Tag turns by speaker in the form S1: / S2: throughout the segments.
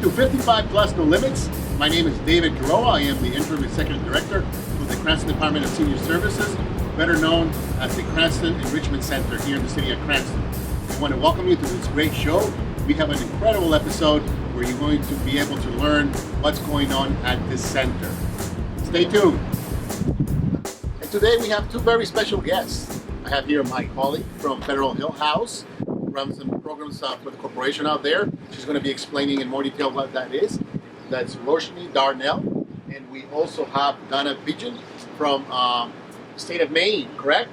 S1: to 55 Plus No Limits. My name is David Garoa. I am the Interim Executive Director of the Cranston Department of Senior Services, better known as the Cranston Enrichment Center here in the city of Cranston. I want to welcome you to this great show. We have an incredible episode where you're going to be able to learn what's going on at this center. Stay tuned. And today we have two very special guests. I have here my colleague from Federal Hill House, who runs some programs for the corporation out there. She's going to be explaining in more detail what that is. That's Roshni Darnell. And we also have Donna Pigeon from state of Maine, correct?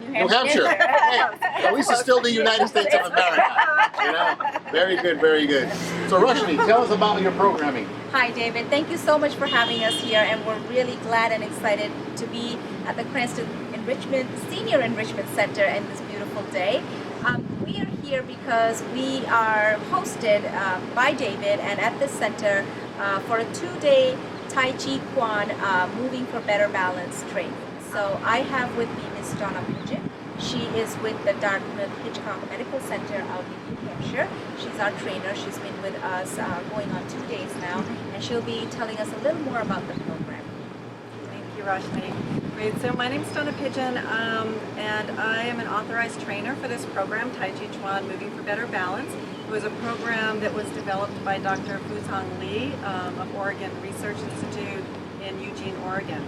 S1: New Hampshire. Hey, at least it's still the United States of America. You know? Very good, very good. So Roshni, tell us about your programming.
S2: Hi David, thank you so much for having us here, and we're really glad and excited to be at the Cranston Senior Enrichment Center in this beautiful day. We are here because we are hosted by David and at this center for a 2-day Tai Chi Quan Moving for Better Balance training. So I have with me Ms. Donna Pigeon. She is with the Dartmouth Hitchcock Medical Center out in New Hampshire. She's our trainer. She's been with us going on 2 days now, and she'll be telling us a little more about the program.
S3: Thank you, Roshni. Great. So my name's Donna Pigeon, and I am an authorized trainer for this program, Tai Chi Chuan Moving for Better Balance. It was a program that was developed by Dr. Fuzhong Li of Oregon Research Institute in Eugene, Oregon.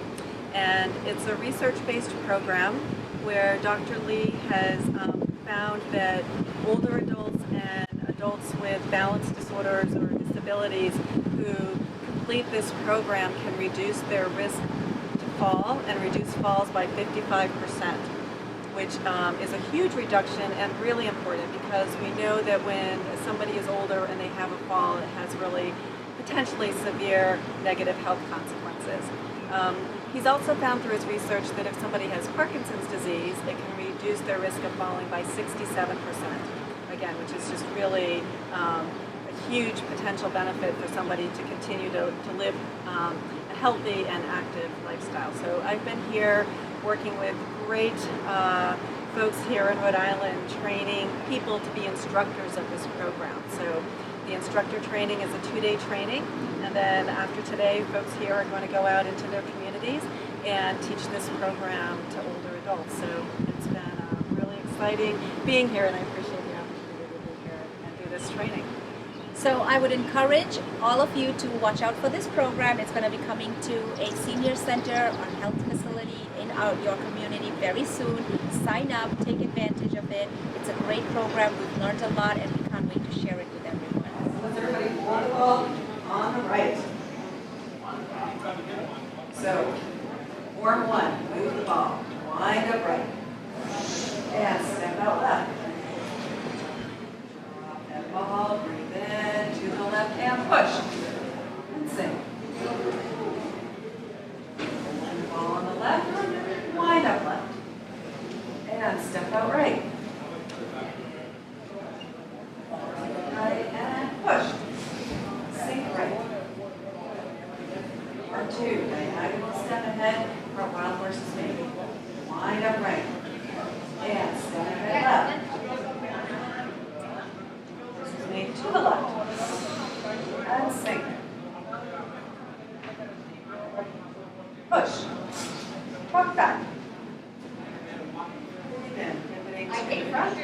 S3: And it's a research-based program where Dr. Li has found that older adults and adults with balance disorders or disabilities who complete this program can reduce their risk to fall and reduce falls by 55%, which is a huge reduction and really important because we know that when somebody is older and they have a fall, it has really potentially severe negative health consequences. He's also found through his research that if somebody has Parkinson's disease, it can reduce their risk of falling by 67%, again, which is just really a huge potential benefit for somebody to continue to live a healthy and active lifestyle. So I've been here working with great folks here in Rhode Island, training people to be instructors of this program. So the instructor training is a 2-day training, and then after today, folks here are going to go out into their communities and teach this program to older adults. So it's been really exciting being here, and I appreciate the opportunity to be here and do this training.
S2: So I would encourage all of you to watch out for this program. It's going to be coming to a senior center or health facility in your community very soon. Sign up, take advantage of it. It's a great program. We've learned a lot, and we can't wait to share it with everyone.
S4: Let's everybody hold the ball on the right. So, form 1, move the ball, wind up right, and step out left. Drop that ball, breathe in, to the left hand, push, and sing. Hold the ball on the left, wind up left, and step out right. Right and push. Sink right. Or 2, diagonal step ahead for wild horse's baby. Wind up right. And step ahead left. Horse's baby to the left. And sink. Push. Walk back. Breathe in. Pivoting to the front.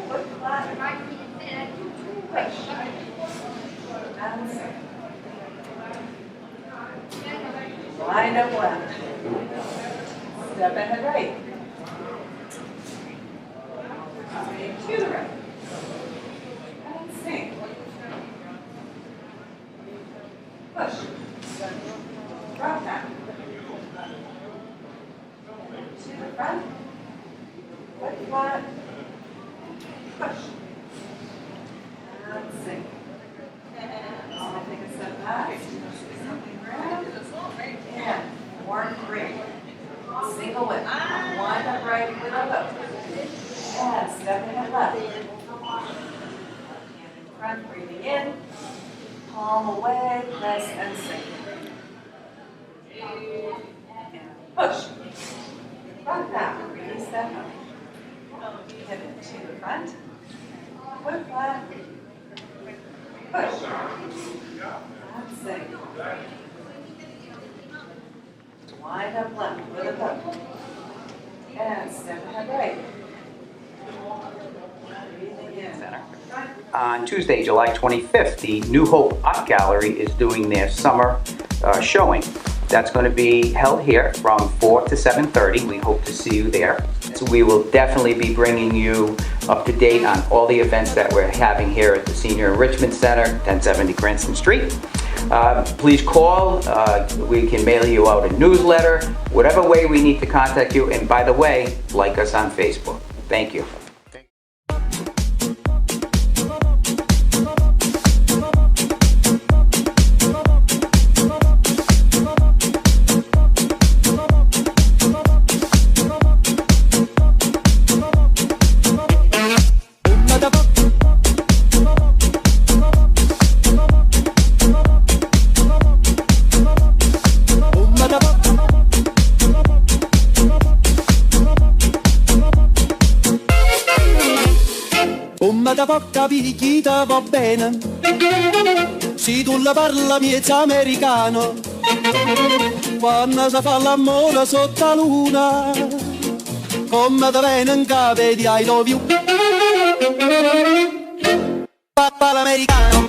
S4: Foot flat. Push. And sink. Wind up left. Step ahead right. To the right. And sink. Push. Drop down. To the front. Foot flat. Push. And sink. I'll take a step back. Grab. And form 3. Single whip. Wind up right with a hook. And step ahead left. Hand in front, breathing in. Palm away, press and sink. And push. Front back, release that hook. Pivot to the front. Foot flat. Push. Wind up left with a hook. And step ahead right. Breathe again.
S5: On Tuesday, July 25th, the New Hope Art Gallery is doing their summer showing. That's going to be held here from 4 to 7:30. We hope to see you there. So we will definitely be bringing you up to date on all the events that we're having here at the Senior Enrichment Center, 1070 Cranston Street. Please call. We can mail you out a newsletter, whatever way we need to contact you. And by the way, like us on Facebook. Thank you.
S6: Da porca picchita va bene, se tu la parla miezza americano, quando si fa l'amore sotto la luna, come te viene in capo di I love you, papà l'americano.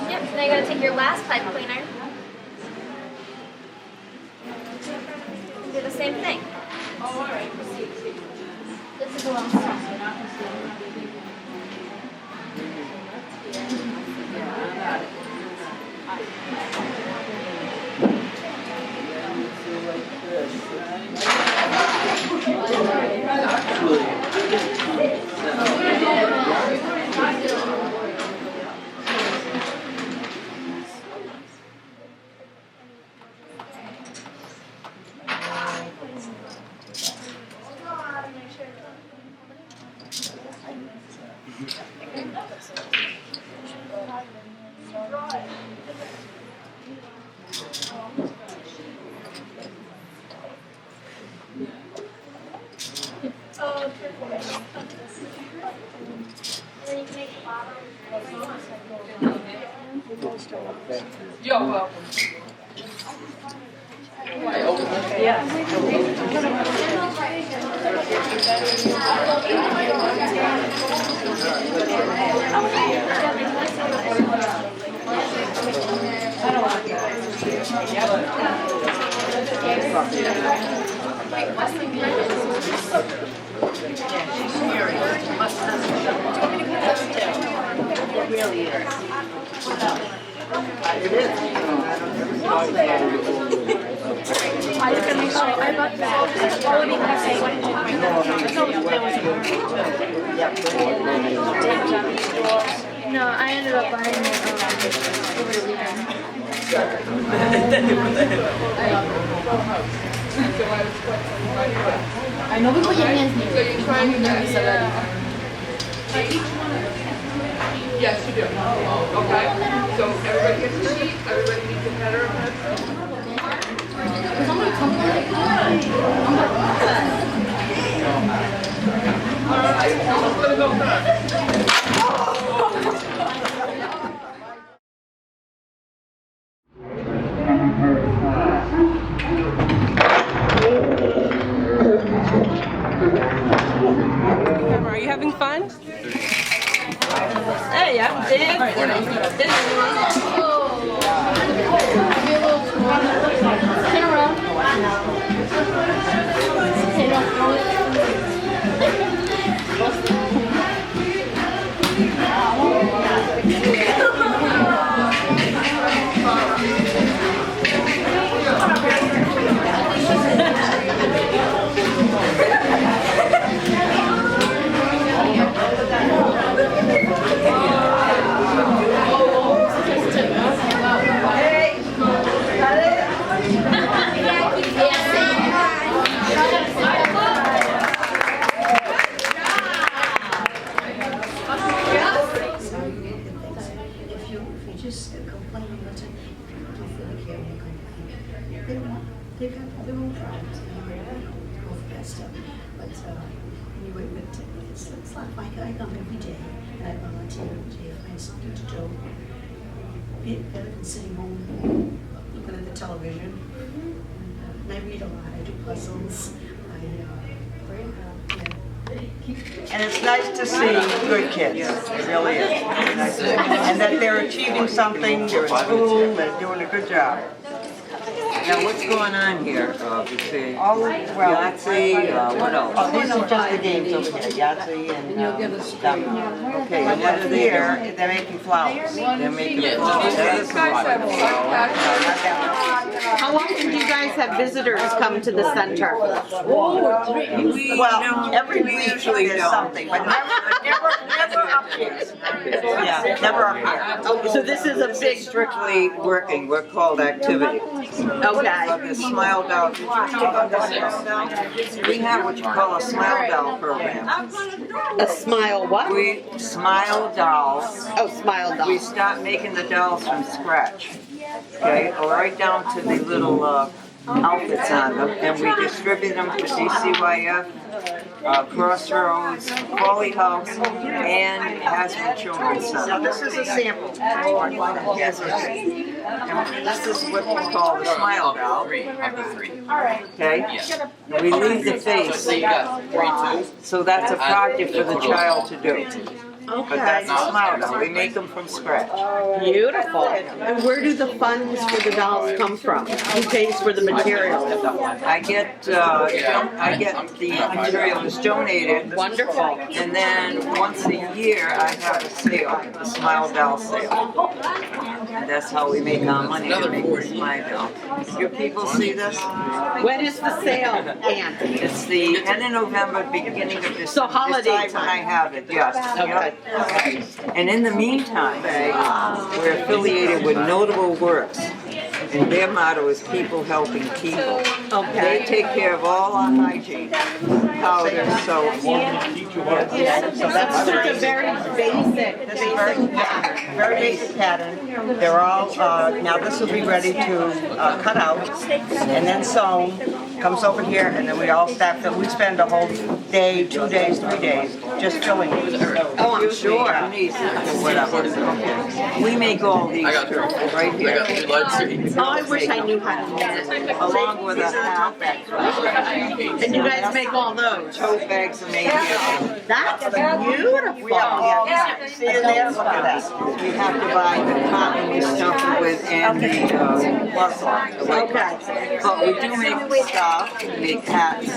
S7: Yep, so now you gotta take your last pipe cleaner. Do the same thing. Oh, alright. This is a long step.
S8: You're welcome.
S4: It really is.
S7: No, I ended up buying it over the weekend. I know people get me.
S8: So you're trying to get Yes, you do. Okay. So everybody gets a sheet. Everybody needs a header and pencil. All right. I'm gonna go first.
S3: Are you having fun? Hey, I'm Dave.
S9: just complain all the time. People don't feel like having a complaint. They don't want, they've got their own problems, go for that stuff. But anyway, it's a lot. I come every day and I volunteer every day. I find something to do. Better than sitting home looking at the television. And I read a lot. I do puzzles.
S10: And it's nice to see good kids. It really is. It's nice to see. And that they're achieving something, they're in school, they're doing a good job.
S11: Now, what's going on here? We see
S10: Oh, well,
S11: Yahtzee, what else?
S10: oh, these are just the games over here, Yahtzee and Domino.
S11: Okay, and what are they
S10: Here,
S11: doing?
S10: they're making flowers.
S11: They're making
S8: These
S11: flowers.
S8: guys have a
S12: How often do you guys have visitors come to the center?
S10: Well, every week there's something, but never up here. Yeah, never up here.
S12: So this is a big,
S11: Strictly working, we're called activity.
S12: okay.
S11: Of the Smile Doll. Did you know about the Smile Doll? We have what you call a Smile Doll program.
S12: A smile what?
S11: We Smile Dolls.
S12: Oh, smile
S11: We
S12: doll.
S11: start making the dolls from scratch. Okay, right down to the little outfits on them, and we distribute them to DCYF, Crossroads, Folly House, and Hasbro Children's
S10: Now,
S11: Center.
S10: this is a sample.
S11: Yes, okay. And this is what we call the Smile Doll. Okay? We leave the face. So that's a project for the child to do. But that's a Smile Doll. We make them from scratch.
S12: Beautiful. And where do the funds for the dolls come from? Who pays for the materials?
S11: I get the materials donated.
S12: Wonderful.
S11: And then once a year, I have a sale, a Smile Doll sale. And that's how we make our money, to make the Smile Doll. Your people see this?
S12: When is the sale, Ann?
S11: It's the end of November, beginning of December.
S12: So holiday
S11: This time when I have it, yes.
S12: Okay.
S11: Yep. And in the meantime, we're affiliated with Notable Works. And their motto is people helping people.
S12: Okay.
S11: They take care of all our hygiene, powder, soap.
S12: So that's just a very basic,
S10: This is very basic pattern. They're all, now this will be ready to cut out and then sewn. Comes over here and then we all stack them. We spend a whole day, 2 days, 3 days just filling it.
S12: oh, I'm sure.
S11: Whatever. We make all these too, right here.
S12: Oh, I wish I knew how to do this.
S11: Along with a hat.
S12: And you guys make all those?
S11: Tote bags are made here.
S12: That's beautiful.
S10: Yeah, see you there, look at that.
S11: We have to buy the cotton we stuff it with and the muscle.
S12: Okay.
S11: But we do make stuff, we make hats,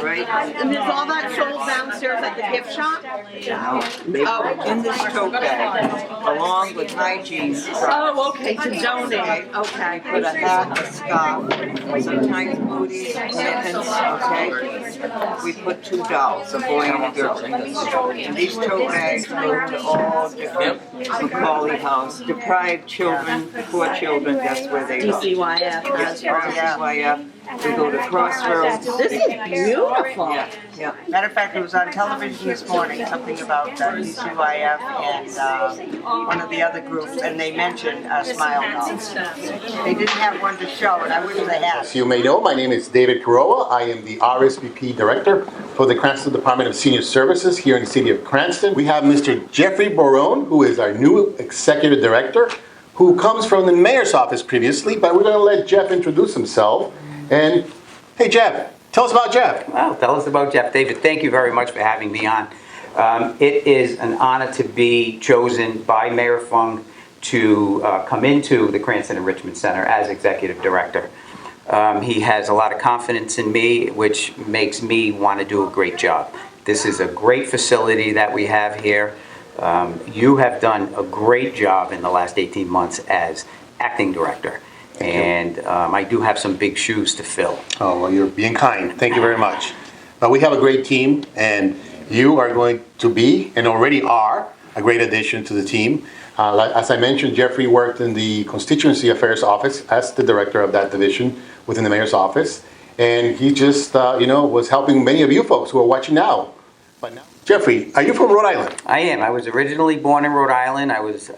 S11: right?
S12: And is all that sold downstairs at the gift shop?
S11: They put in this tote bag, along with hygiene products.
S12: Oh, okay, to donate. Okay.
S11: Put a hat, a scarf, sometimes booties, mittens, okay? We put 2 dolls, a boy and a girl. And these tote bags go to all different Macaulay House, deprived children, poor children, that's where they go.
S12: DCYF.
S11: Yes, DCYF. We go to Crossroads.
S12: This is beautiful.
S11: Yeah, yeah.
S10: Matter of fact, it was on television this morning, something about DCYF and one of the other groups, and they mentioned Smile Dolls. They didn't have one to show, and I wish they had.
S1: As you may know, my name is David Kurowa. I am the RSVP Director for the Cranston Department of Senior Services here in the city of Cranston. We have Mr. Jeffrey Borone, who is our new Executive Director, who comes from the Mayor's office previously, but we're going to let Jeff introduce himself. And, hey Jeff, tell us about Jeff.
S5: Well, tell us about Jeff. David, thank you very much for having me on. It is an honor to be chosen by Mayor Fung to come into the Cranston Enrichment Center as Executive Director. He has a lot of confidence in me, which makes me want to do a great job. This is a great facility that we have here. You have done a great job in the last 18 months as acting director. And I do have some big shoes to fill.
S1: Oh, well, you're being kind. Thank you very much. We have a great team, and you are going to be, and already are, a great addition to the team. As I mentioned, Jeffrey worked in the Constituency Affairs Office as the director of that division within the Mayor's office. And he just, was helping many of you folks who are watching now. But now, Jeffrey, are you from Rhode Island?
S5: I am. I was originally born in Rhode Island. I was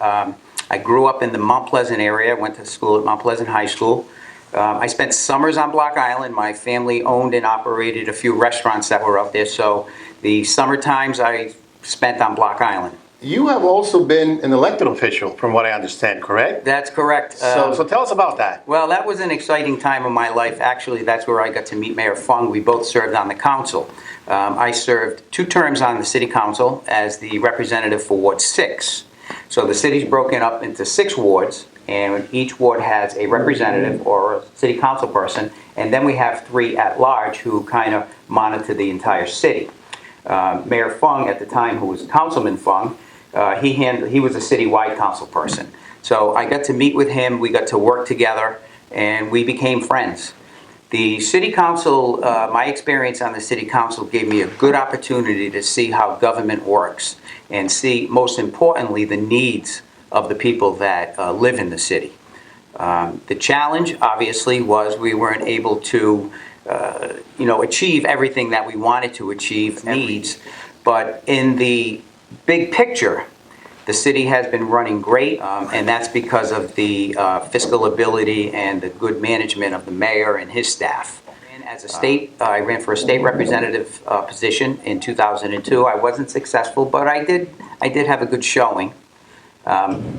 S5: I grew up in the Mount Pleasant area, went to school at Mount Pleasant High School. I spent summers on Block Island. My family owned and operated a few restaurants that were up there, so the summer times I spent on Block Island.
S1: You have also been an elected official, from what I understand, correct?
S5: That's correct.
S1: So tell us about that.
S5: Well, that was an exciting time of my life. Actually, that's where I got to meet Mayor Fung. We both served on the council. I served 2 terms on the city council as the representative for Ward 6. So the city's broken up into 6 wards, and each ward has a representative or a city council person, and then we have 3 at large who kind of monitor the entire city. Mayor Fung at the time, who was Councilman Fung, he was a citywide council person. So I got to meet with him, we got to work together, and we became friends. The city council, my experience on the city council gave me a good opportunity to see how government works and see, most importantly, the needs of the people that live in the city. The challenge, obviously, was we weren't able to achieve everything that we wanted to achieve, needs, but in the big picture, the city has been running great, and that's because of the fiscal ability and the good management of the mayor and his staff. As a state, I ran for a state representative position in 2002. I wasn't successful, but I did have a good showing,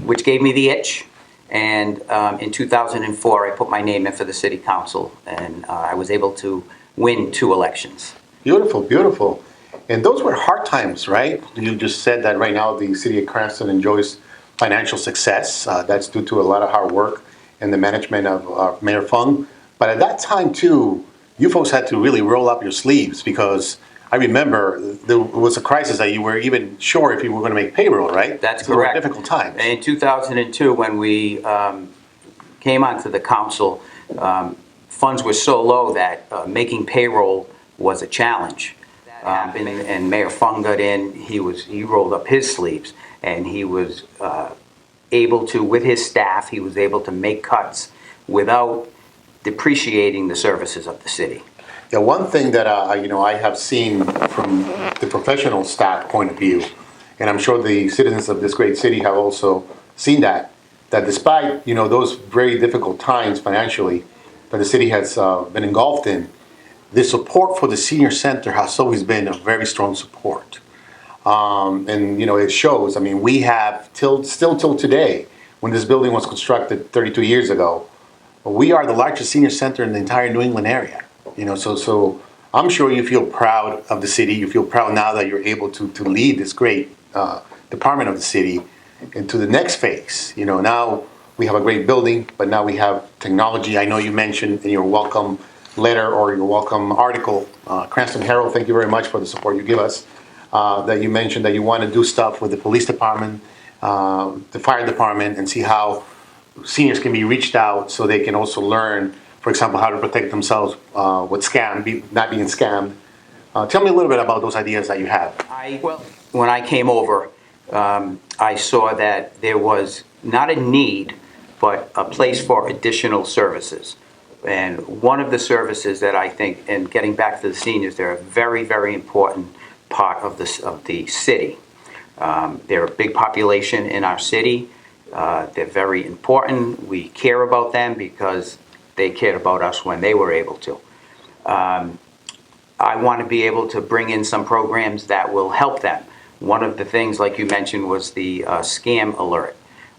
S5: which gave me the itch. And in 2004, I put my name in for the city council, and I was able to win 2 elections.
S1: Beautiful, beautiful. And those were hard times, right? You just said that right now the city of Cranston enjoys financial success. That's due to a lot of hard work and the management of Mayor Fung. But at that time, too, you folks had to really roll up your sleeves, because I remember there was a crisis that you were even sure if you were going to make payroll, right?
S5: That's
S1: so
S5: correct.
S1: Difficult times.
S5: In 2002, when we came onto the council, funds were so low that making payroll was a challenge. And Mayor Fung got in. He rolled up his sleeves, and he was able to, with his staff, he was able to make cuts without depreciating the services of the city.
S1: Yeah, one thing that I have seen from the professional staff point of view, and I'm sure the citizens of this great city have also seen that despite those very difficult times financially that the city has been engulfed in, the support for the senior center has always been a very strong support, and it shows. I mean, we have still till today, when this building was constructed 32 years ago, we are the largest senior center in the entire New England area. So I'm sure you feel proud of the city. You feel proud now that you're able to lead this great department of the city into the next phase. Now we have a great building, but now we have technology. I know you mentioned in your welcome letter or your welcome article, Cranston Herald, thank you very much for the support you give us, that you mentioned that you want to do stuff with the police department, the fire department, and see how seniors can be reached out so they can also learn, for example, how to protect themselves with not being scammed. Tell me a little bit about those ideas that you have.
S5: When I came over, I saw that there was not a need, but a place for additional services. And one of the services that I think, and getting back to the seniors, they're a very, very important part of the city. They're a big population in our city. They're very important. We care about them because they cared about us when they were able to. I want to be able to bring in some programs that will help them. One of the things, like you mentioned, was the scam alert.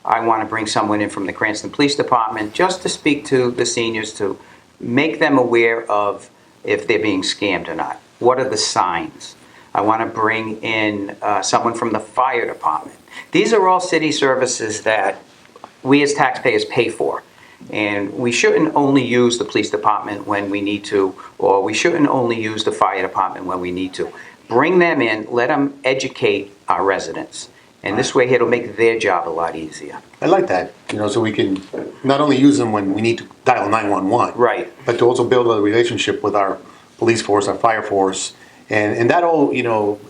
S5: I want to bring someone in from the Cranston Police Department just to speak to the seniors, to make them aware of if they're being scammed or not. What are the signs? I want to bring in someone from the fire department. These are all city services that we as taxpayers pay for. And we shouldn't only use the police department when we need to, or we shouldn't only use the fire department when we need to. Bring them in, let them educate our residents. And this way it'll make their job a lot easier.
S1: I like that, so we can not only use them when we need to dial 911.
S5: Right.
S1: But to also build a relationship with our police force, our fire force. And that all,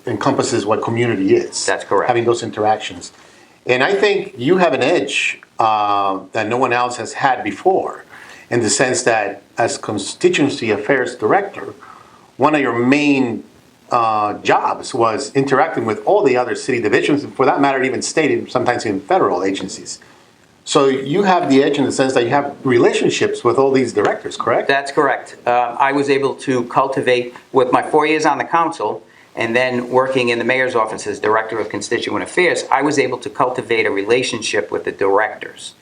S1: encompasses what community is.
S5: That's correct.
S1: Having those interactions. And I think you have an edge that no one else has had before, in the sense that as Constituency Affairs Director, one of your main jobs was interacting with all the other city divisions, and for that matter, even state and sometimes even federal agencies. So you have the edge in the sense that you have relationships with all these directors, correct?
S5: That's correct. I was able to cultivate, with my 4 years on the council, and then working in the mayor's office as Director of Constituent Affairs, I was able to cultivate a relationship with the directors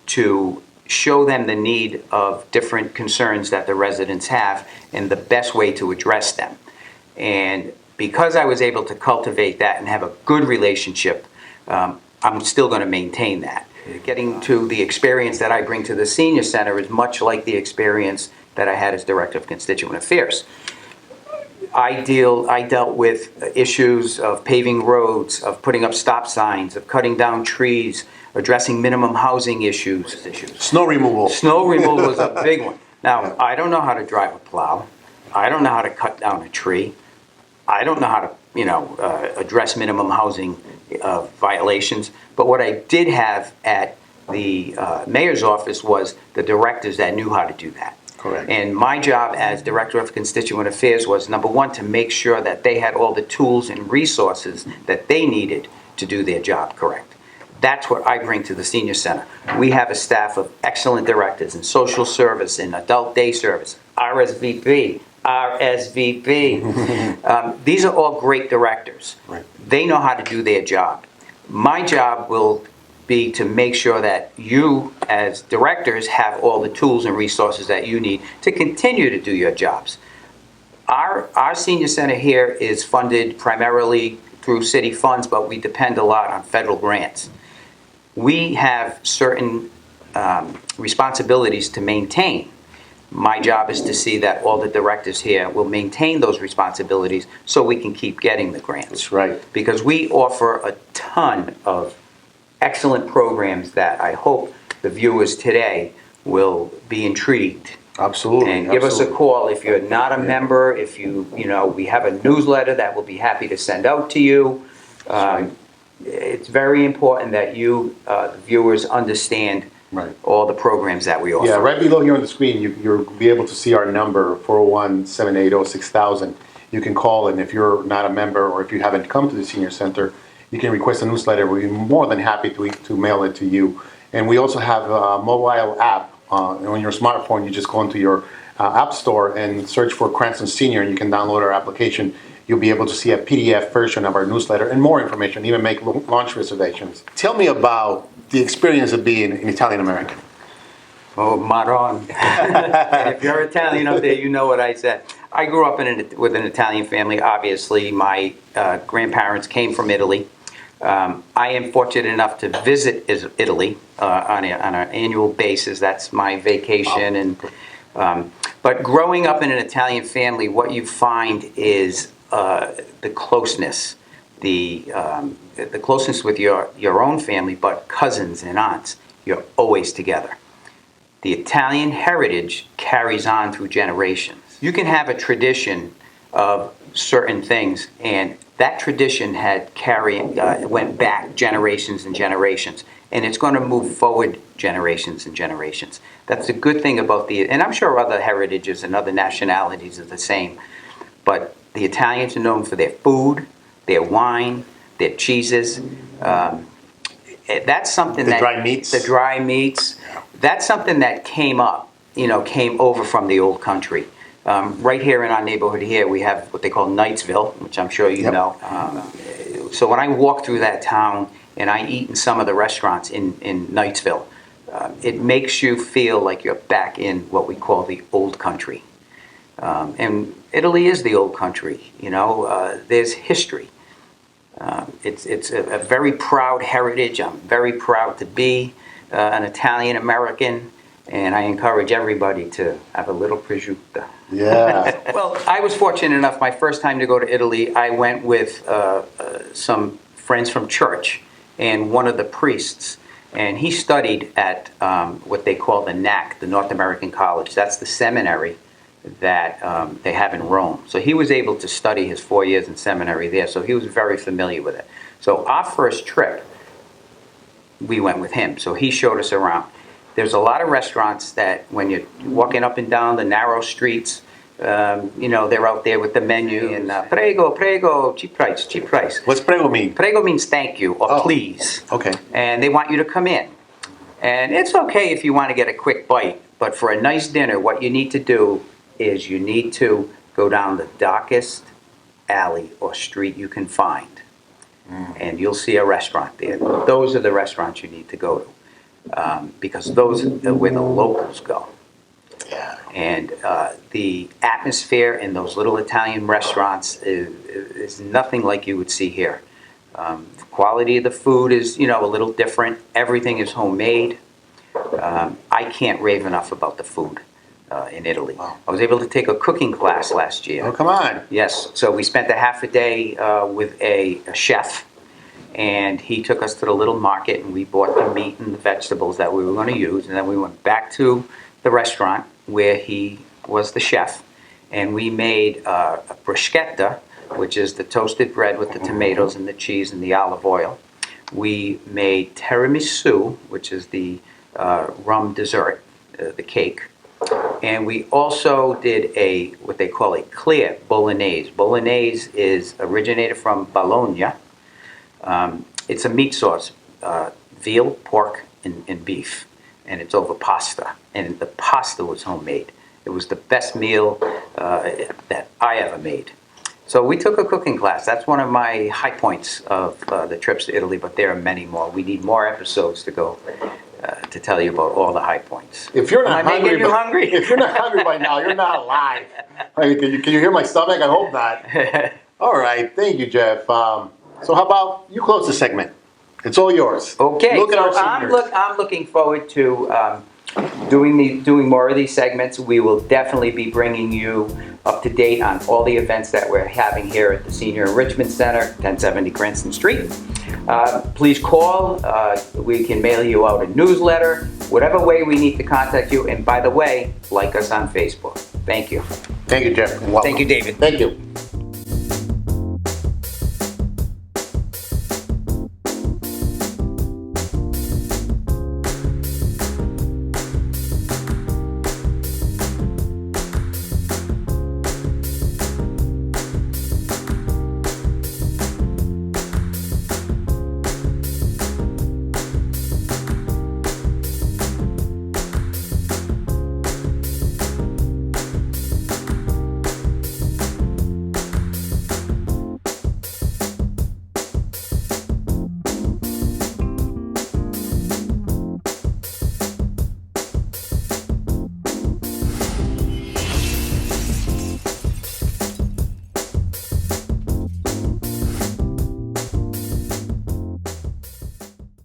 S5: to show them the need of different concerns that the residents have and the best way to address them. And because I was able to cultivate that and have a good relationship, I'm still going to maintain that. Getting to the experience that I bring to the senior center is much like the experience that I had as Director of Constituent Affairs. I dealt with issues of paving roads, of putting up stop signs, of cutting down trees, addressing minimum housing issues.
S1: Snow removal.
S5: Snow removal was a big one. Now, I don't know how to drive a plow. I don't know how to cut down a tree. I don't know how to, address minimum housing violations. But what I did have at the mayor's office was the directors that knew how to do that.
S1: Correct.
S5: And my job as Director of Constituent Affairs was, number one, to make sure that they had all the tools and resources that they needed to do their job correct. That's what I bring to the senior center. We have a staff of excellent directors in social service, in adult day service, RSVP. These are all great directors.
S1: Right.
S5: They know how to do their job. My job will be to make sure that you, as directors, have all the tools and resources that you need to continue to do your jobs. Our senior center here is funded primarily through city funds, but we depend a lot on federal grants. We have certain responsibilities to maintain. My job is to see that all the directors here will maintain those responsibilities so we can keep getting the grants.
S1: That's right.
S5: Because we offer a ton of excellent programs that I hope the viewers today will be intrigued.
S1: Absolutely.
S5: And give us a call if you're not a member, if we have a newsletter that we'll be happy to send out to you. It's very important that you, the viewers, understand all the programs that we offer.
S1: Yeah, right below here on the screen, you'll be able to see our number, 401-780-6000. You can call, and if you're not a member or if you haven't come to the senior center, you can request a newsletter. We're more than happy to mail it to you. And we also have a mobile app on your smartphone. You just go into your app store and search for Cranston Senior, and you can download our application. You'll be able to see a PDF version of our newsletter and more information, even make launch reservations. Tell me about the experience of being an Italian American.
S5: Oh, Maron. If you're Italian out there, you know what I said. I grew up with an Italian family. Obviously, my grandparents came from Italy. I am fortunate enough to visit Italy on an annual basis. That's my vacation. But growing up in an Italian family, what you find is the closeness, the closeness with your own family, but cousins and aunts. You're always together. The Italian heritage carries on through generations. You can have a tradition of certain things, and that tradition went back generations and generations, and it's going to move forward generations and generations. That's the good thing about and I'm sure other heritages and other nationalities are the same, but the Italians are known for their food, their wine, their cheeses. That's something
S1: The dry meats.
S5: That's something that came over from the old country. Right here in our neighborhood here, we have what they call Knightsville, which I'm sure you know. So when I walk through that town and I eat in some of the restaurants in Knightsville, it makes you feel like you're back in what we call the old country. And Italy is the old country, there's history. It's a very proud heritage. I'm very proud to be an Italian American, and I encourage everybody to have a little prosciutto.
S1: Yeah.
S5: Well, I was fortunate enough, my first time to go to Italy, I went with some friends from church and one of the priests, and he studied at what they call the NAC, the North American College. That's the seminary that they have in Rome. So he was able to study his 4 years in seminary there, so he was very familiar with it. So our first trip, we went with him, so he showed us around. There's a lot of restaurants that when you're walking up and down the narrow streets, they're out there with the menu and prego, cheap price.
S1: What's prego mean?
S5: Prego means thank you or please.
S1: Okay.
S5: And they want you to come in. And it's okay if you want to get a quick bite, but for a nice dinner, what you need to do is you need to go down the darkest alley or street you can find. And you'll see a restaurant there. Those are the restaurants you need to go to, because those are where the locals go.
S1: Yeah.
S5: And the atmosphere in those little Italian restaurants is nothing like you would see here. The quality of the food is, a little different. Everything is homemade. I can't rave enough about the food in Italy.
S1: Wow.
S5: I was able to take a cooking class last year.
S1: Oh, come on.
S5: Yes, so we spent a half a day with a chef, and he took us to the little market, and we bought the meat and the vegetables that we were going to use, and then we went back to the restaurant where he was the chef, and we made a bruschetta, which is the toasted bread with the tomatoes and the cheese and the olive oil. We made tiramisu, which is the rum dessert, the cake. And we also did what they call a clear bolognese. Bolognese is originated from Bologna. It's a meat sauce, veal, pork, and beef. And it's over pasta. And the pasta was homemade. It was the best meal that I ever made. So we took a cooking class. That's one of my high points of the trips to Italy, but there are many more. We need more episodes to go to tell you about all the high points.
S1: If you're not
S5: Am I
S1: hungry,
S5: making you hungry?
S1: If you're not hungry by now, you're not alive. I mean, can you hear my stomach? I hope not. All right, thank you, Jeff. So how about you close the segment? It's all yours.
S5: Okay,
S1: Look at
S5: so
S1: our seniors.
S5: I'm looking forward to doing more of these segments. We will definitely be bringing you up to date on all the events that we're having here at the Senior Enrichment Center, 1070 Cranston Street. Please call. We can mail you out a newsletter, whatever way we need to contact you. And by the way, like us on Facebook. Thank you.
S1: Thank you, Jeff. And welcome.
S5: Thank you, David.
S1: Thank you.